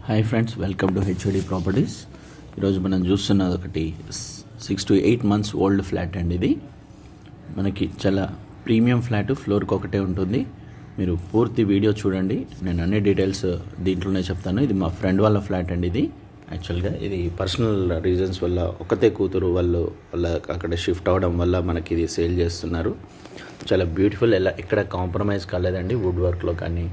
Hi friends, welcome to HOD properties. ఈరోజు మనం చూస్తున్నది ఒకటి 6 to 8 months ఓల్డ్ ఫ్లాట్ అండి. ఇది మనకి చాలా ప్రీమియం ఫ్లాట్, ఫ్లోర్కి ఒకటే ఉంటుంది. మీరు పూర్తి వీడియో చూడండి, నేను అన్ని డీటెయిల్స్ దీంట్లోనే చెప్తాను. ఇది మా ఫ్రెండ్ వాళ్ళ ఫ్లాట్ అండి. ఇది యాక్చువల్గా ఇది పర్సనల్ రీజన్స్ వల్ల ఒకతే కూతురు వాళ్ళ అక్కడ షిఫ్ట్ అవ్వడం వల్ల మనకి ఇది సేల్ చేస్తున్నారు. చాలా బ్యూటిఫుల్, ఎక్కడ కాంప్రమైజ్ కాలేదండి. వుడ్ వర్క్లో కానీ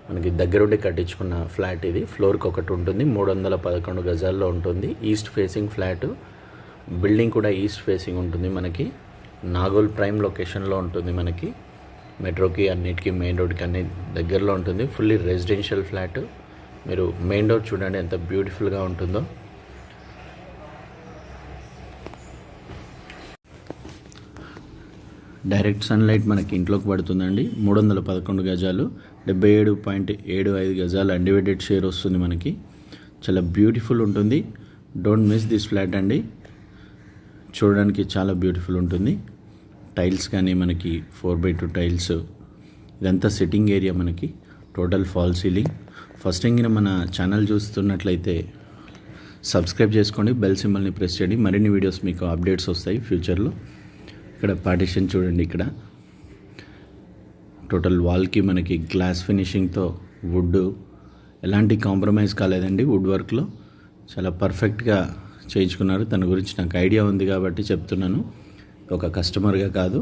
మనకి దగ్గరుండి కట్టించుకున్న ఫ్లాట్. ఇది ఫ్లోర్కి ఒకటి ఉంటుంది, 311 గజాల్లో ఉంటుంది. ఈస్ట్ ఫేసింగ్ ఫ్లాట్, బిల్డింగ్ కూడా ఈస్ట్ ఫేసింగ్ ఉంటుంది. మనకి నాగోల్ ప్రైమ్ లొకేషన్లో ఉంటుంది. మనకి మెట్రోకి అన్నిటికీ మెయిన్ రోడ్కి అన్ని దగ్గరలో ఉంటుంది. Fully residential flat. మీరు మెయిన్ డోర్ చూడండి ఎంత బ్యూటిఫుల్గా ఉంటుందో. డైరెక్ట్ సన్లైట్ మనకి ఇంట్లోకి పడుతుందండి. 311 గజాలు, 77.75 గజాలు అన్డివైడెడ్ షేర్ వస్తుంది మనకి. చాలా బ్యూటిఫుల్ ఉంటుంది. డోంట్ మిస్ దిస్ ఫ్లాట్ అండి. చూడడానికి చాలా బ్యూటిఫుల్ ఉంటుంది. టైల్స్ కానీ మనకి 4x2 టైల్స్. ఇదంతా సిట్టింగ్ ఏరియా మనకి. Total fall ceiling. First time మన ఛానల్ చూస్తున్నట్లయితే సబ్స్క్రైబ్ చేసుకోండి, బెల్ సింబల్ని ప్రెస్ చేయండి. మరిన్ని వీడియోస్ మీకు అప్డేట్స్ వస్తాయి ఫ్యూచర్లో. ఇక్కడ పార్టిషన్ చూడండి. ఇక్కడ టోటల్ వాల్కి మనకి గ్లాస్ ఫినిషింగ్తో వుడ్ ఎలాంటి కాంప్రమైజ్ కాలేదండి. వుడ్ వర్క్లో చాలా పర్ఫెక్ట్గా చేయించుకున్నారు. తన గురించి నాకు ఐడియా ఉంది కాబట్టి చెప్తున్నాను, ఒక కస్టమర్గా కాదు.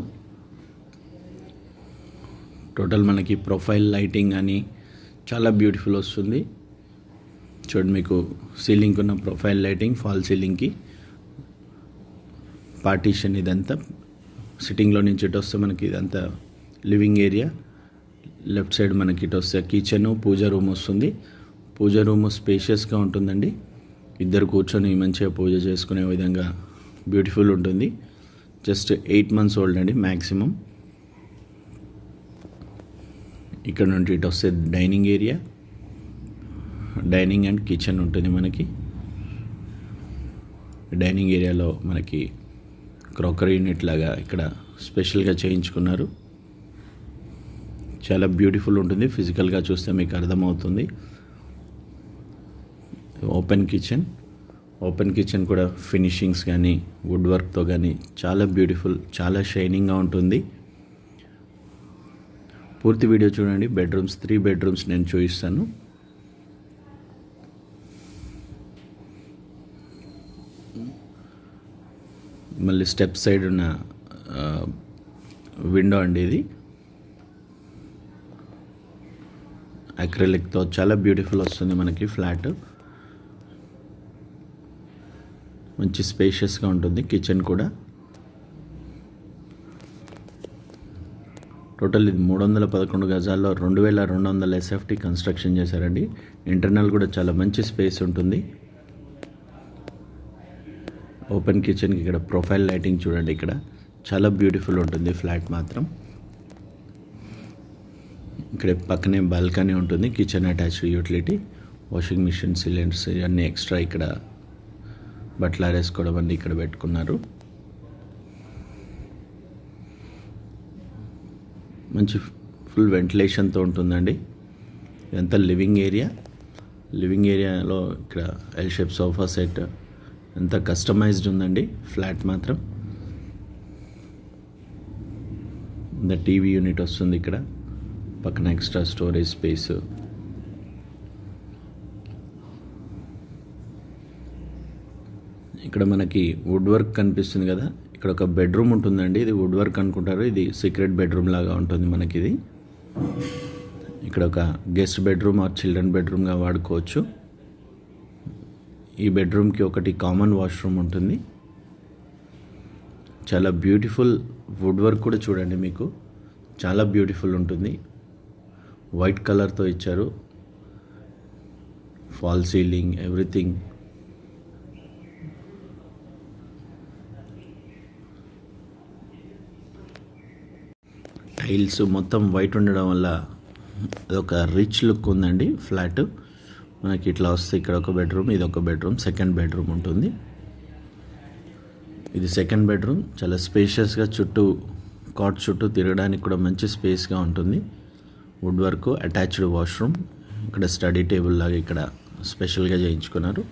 టోటల్ మనకి ప్రొఫైల్ లైటింగ్ అని చాలా బ్యూటిఫుల్ వస్తుంది. చూడండి, మీకు సీలింగ్కి ఉన్న ప్రొఫైల్ లైటింగ్, ఫాల్ సీలింగ్కి పార్టీషన్. ఇదంతా సిట్టింగ్లో నుంచి ఇటు వస్తే మనకి ఇదంతా లివింగ్ ఏరియా. లెఫ్ట్ సైడ్ మనకి ఇటు వస్తే కిచెన్, పూజ రూమ్ వస్తుంది. పూజ రూమ్ స్పేషియస్గా ఉంటుందండి. ఇద్దరు కూర్చొని మంచిగా పూజ చేసుకునే విధంగా బ్యూటిఫుల్ ఉంటుంది. జస్ట్ 8 months ఓల్డ్ అండి మ్యాక్సిమం. ఇక్కడ నుండి ఇటు వస్తే dining area, dining and kitchen ఉంటుంది మనకి. డైనింగ్ ఏరియాలో మనకి క్రాకరీ యూనిట్ లాగా ఇక్కడ స్పెషల్గా చేయించుకున్నారు. చాలా బ్యూటిఫుల్ ఉంటుంది. ఫిజికల్గా చూస్తే మీకు అర్థమవుతుంది. ఓపెన్ కిచెన్ కూడా ఫినిషింగ్స్ కానీ వుడ్ వర్క్తో కానీ చాలా బ్యూటిఫుల్, చాలా షైనింగ్గా ఉంటుంది. పూర్తి వీడియో చూడండి. 3 bedrooms నేను చూపిస్తాను. మళ్ళీ స్టెప్ సైడ్ ఉన్న విండో అండి. ఇది అక్రిలిక్తో చాలా బ్యూటిఫుల్ వస్తుంది మనకి ఫ్లాట్. మంచి స్పేషియస్గా ఉంటుంది. కిచెన్ కూడా టోటల్ ఇది 311 గజాల్లో 2200 SFT కన్స్ట్రక్షన్ చేశారండి. ఇంటర్నల్ కూడా చాలా మంచి స్పేస్ ఉంటుంది. ఓపెన్ కిచెన్కి ఇక్కడ ప్రొఫైల్ లైటింగ్ చూడండి. ఇక్కడ చాలా బ్యూటిఫుల్ ఉంటుంది ఫ్లాట్ మాత్రం. ఇక్కడ పక్కనే బాల్కనీ ఉంటుంది. Kitchen attached utility, washing machine, cylinders ఇవన్నీ ఎక్స్ట్రా. ఇక్కడ బట్టలు ఆరేసుకోవడం అన్నీ ఇక్కడ పెట్టుకున్నారు. మంచి ఫుల్ వెంటిలేషన్తో ఉంటుందండి. ఇదంతా లివింగ్ ఏరియాలో ఇక్కడ ఎల్ షేప్ సోఫా సెట్ ఎంత కస్టమైజ్డ్ ఉందండి ఫ్లాట్ మాత్రం. టీవీ యూనిట్ వస్తుంది ఇక్కడ. పక్కన ఎక్స్ట్రా స్టోరేజ్ స్పేస్. ఇక్కడ మనకి వుడ్ వర్క్ కనిపిస్తుంది కదా. ఇక్కడ ఒక బెడ్రూమ్ ఉంటుందండి. ఇది వుడ్ వర్క్ అనుకుంటారు, ఇది సీక్రెట్ బెడ్రూమ్ లాగా ఉంటుంది మనకి. ఇది ఇక్కడ ఒక గెస్ట్ బెడ్రూమ్ ఆర్ చిల్డ్రన్ బెడ్రూమ్గా వాడుకోవచ్చు. ఈ బెడ్రూమ్కి ఒకటి కామన్ వాష్రూమ్ ఉంటుంది. చాలా బ్యూటిఫుల్ వుడ్ వర్క్ కూడా చూడండి, మీకు చాలా బ్యూటిఫుల్ ఉంటుంది. వైట్ కలర్తో ఇచ్చారు. Fall ceiling, everything. టైల్స్ మొత్తం వైట్ ఉండడం వల్ల అదొక రిచ్ లుక్ ఉందండి ఫ్లాట్. మనకి ఇట్లా వస్తే ఇక్కడ ఒక బెడ్రూమ్, ఇది ఒక బెడ్రూమ్, సెకండ్ బెడ్రూమ్ ఉంటుంది. ఇది సెకండ్ బెడ్రూమ్. చాలా స్పేషియస్గా కాట్ చుట్టూ తిరగడానికి కూడా మంచి స్పేస్గా ఉంటుంది. Wood work, attached washroom. ఇక్కడ స్టడీ టేబుల్ లాగా ఇక్కడ స్పెషల్గా చేయించుకున్నారు.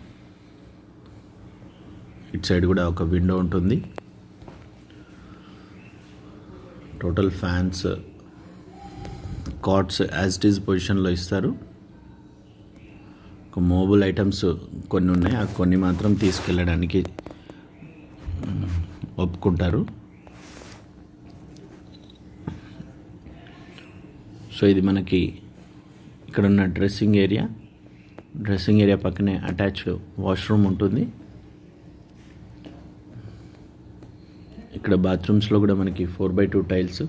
ఇటు సైడ్ కూడా ఒక విండో ఉంటుంది. Total fans, cots as it is పొజిషన్లో ఇస్తారు. ఒక మొబైల్ ఐటమ్స్ కొన్ని ఉన్నాయి, ఆ కొన్ని మాత్రం తీసుకెళ్ళడానికి ఒప్పుకుంటారు. సో ఇది మనకి ఇక్కడ ఉన్న డ్రెస్సింగ్ ఏరియా పక్కనే అటాచ్డ్ వాష్రూమ్ ఉంటుంది. ఇక్కడ బాత్రూమ్స్లో కూడా మనకి 4x2 టైల్స్,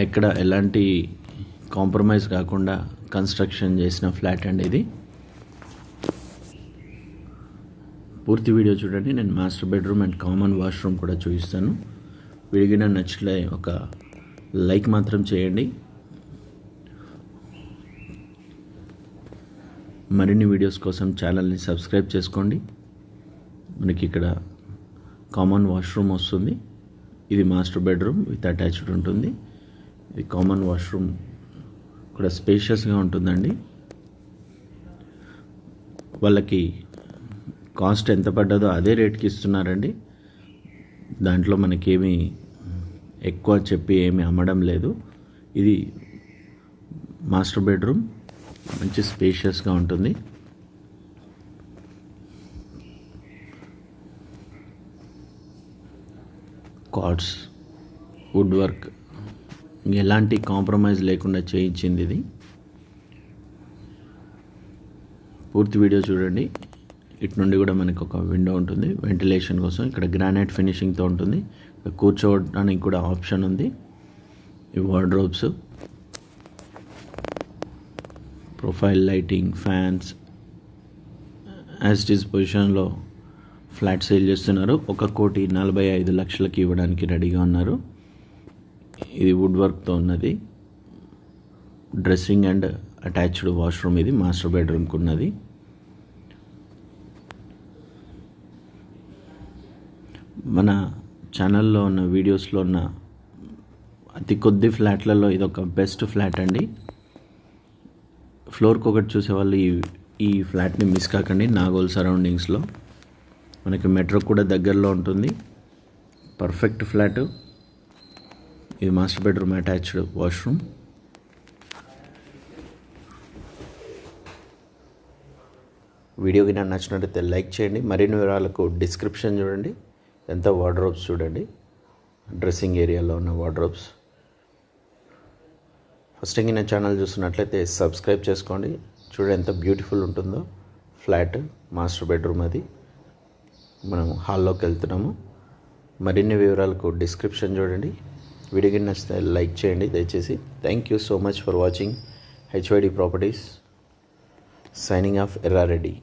ఎక్కడ ఎలాంటి కాంప్రమైజ్ కాకుండా కన్స్ట్రక్షన్ చేసిన ఫ్లాట్ అండి ఇది. పూర్తి వీడియో చూడండి. నేను master bedroom and common washroom కూడా చూపిస్తాను. వీడియో నచ్చితే ఒక లైక్ మాత్రం చేయండి. మరిన్ని వీడియోస్ కోసం ఛానల్ని సబ్స్క్రైబ్ చేసుకోండి. మనకి ఇక్కడ కామన్ వాష్రూమ్ వస్తుంది. ఇది మాస్టర్ బెడ్రూమ్ విత్ అటాచ్డ్ ఉంటుంది. ఇది కామన్ వాష్రూమ్ కూడా స్పేషియస్గా ఉంటుందండి. వాళ్ళకి కాస్ట్ ఎంత పడ్డదో అదే రేట్కి ఇస్తున్నారండి. దాంట్లో మనకేమీ ఎక్కువ చెప్పి ఏమీ అమ్మడం లేదు. ఇది మాస్టర్ బెడ్రూమ్ మంచి స్పేషియస్గా ఉంటుంది. కార్డ్స్, వుడ్ వర్క్, ఎలాంటి కాంప్రమైజ్ లేకుండా చేయించింది ఇది. పూర్తి వీడియో చూడండి. ఇటు నుండి కూడా మనకు ఒక విండో ఉంటుంది వెంటిలేషన్ కోసం. ఇక్కడ గ్రానైట్ ఫినిషింగ్తో ఉంటుంది. ఇక్కడ కూర్చోవడానికి కూడా ఆప్షన్ ఉంది. ఈ wardrobes, profile lighting, fans, as it is పొజిషన్లో ఫ్లాట్ సేల్ చేస్తున్నారు. 1,45,00,000 ఇవ్వడానికి రెడీగా ఉన్నారు. ఇది వుడ్ వర్క్తో ఉన్నది. డ్రెస్సింగ్ అండ్ అటాచ్డ్ వాష్రూమ్ ఇది మాస్టర్ బెడ్రూమ్కి ఉన్నది. మన ఛానల్లో ఉన్న వీడియోస్లో ఉన్న అతి కొద్ది ఫ్లాట్లలో ఇదొక బెస్ట్ ఫ్లాట్ అండి. ఫ్లోర్కి ఒకటి చూసేవాళ్ళు ఈ ఫ్లాట్ని మిస్ కాకండి. నాగోల్ సరౌండింగ్స్లో మనకి మెట్రో కూడా దగ్గరలో ఉంటుంది. Perfect flat. ఇది మాస్టర్ బెడ్రూమ్ అటాచ్డ్ వాష్రూమ్. వీడియోకి నాకు నచ్చినట్లయితే లైక్ చేయండి. మరిన్ని వివరాలకు డిస్క్రిప్షన్ చూడండి. ఎంత వార్డ్రోబ్స్ చూడండి. డ్రెస్సింగ్ ఏరియాలో ఉన్న వార్డ్రోబ్స్. ఫస్ట్ టైం నా ఛానల్ చూస్తున్నట్లయితే సబ్స్క్రైబ్ చేసుకోండి. చూడండి ఎంత బ్యూటిఫుల్ ఉంటుందో ఫ్లాట్. మాస్టర్ బెడ్రూమ్ అది. మనం హాల్లోకి వెళ్తున్నాము. మరిన్ని వివరాలకు డిస్క్రిప్షన్ చూడండి. వీడియోకి నచ్చితే లైక్ చేయండి దయచేసి. Thank you so much for watching. HYD properties. Signing off Errareddy.